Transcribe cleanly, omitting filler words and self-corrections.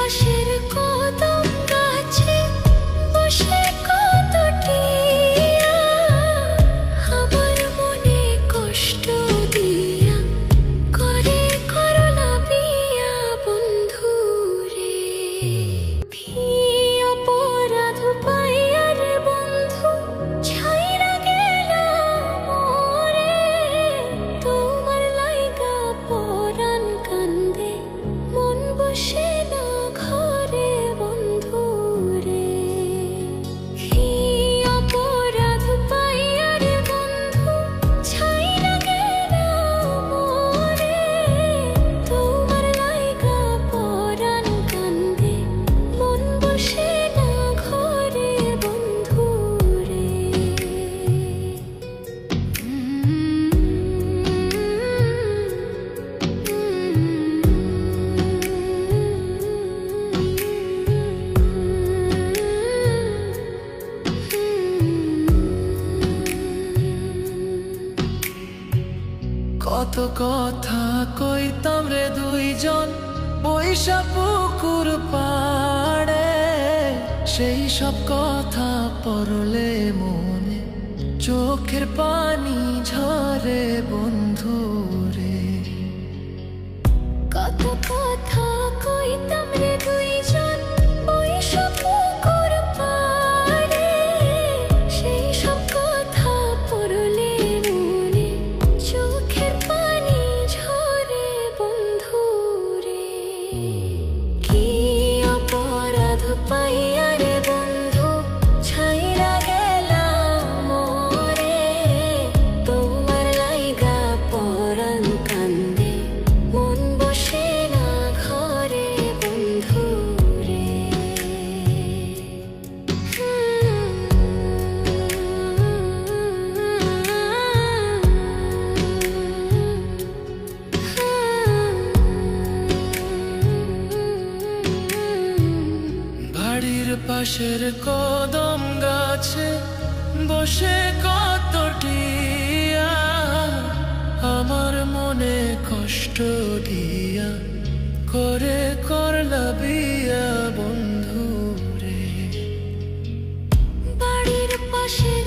পাশের কদম গাছে বসে কত টিয়া আমার মনে কষ্ট দিয়া করে করলা বিয়া বন্ধু রে। কি অপরাধ পাইয়া রে বন্ধু ছাইরা গেলা মোরে, তোমার লাইগা পরাণ কান্দে মন বসে না ঘরে বন্ধু রে। কি অপরাধ পাইয়া রে বন্ধু ছাইরা গেলা মোরে, তোমার লাইগা পরাণ কান্দে মন বসে না ঘরে বন্ধু রে। কত কথা কইতাম রে দুইজন বৈশা পুকুর পাড়ে, সেই সব কথা পড়লে মনে চোখের পানি ঝরে বন্ধু রে। কত কথা কইতাম রে দুইজন বইসা পুকুর পাড়ে, সেই সব কথা পড়লে মনে চোখের পানি ঝরে বন্ধু রে। কি অপরাধ পাইয়া রে বন্ধু ছাইরা গেলা মোরে, তোমার লাইগা পরাণ কান্দে মন বসে না ঘরে বন্ধু রে। বাড়ির পাশের কদম গাছে বসে কত টিয়া আমার মনে কষ্ট দিয়া করে করলা বিয়া বন্ধু রে। বাড়ির পাশের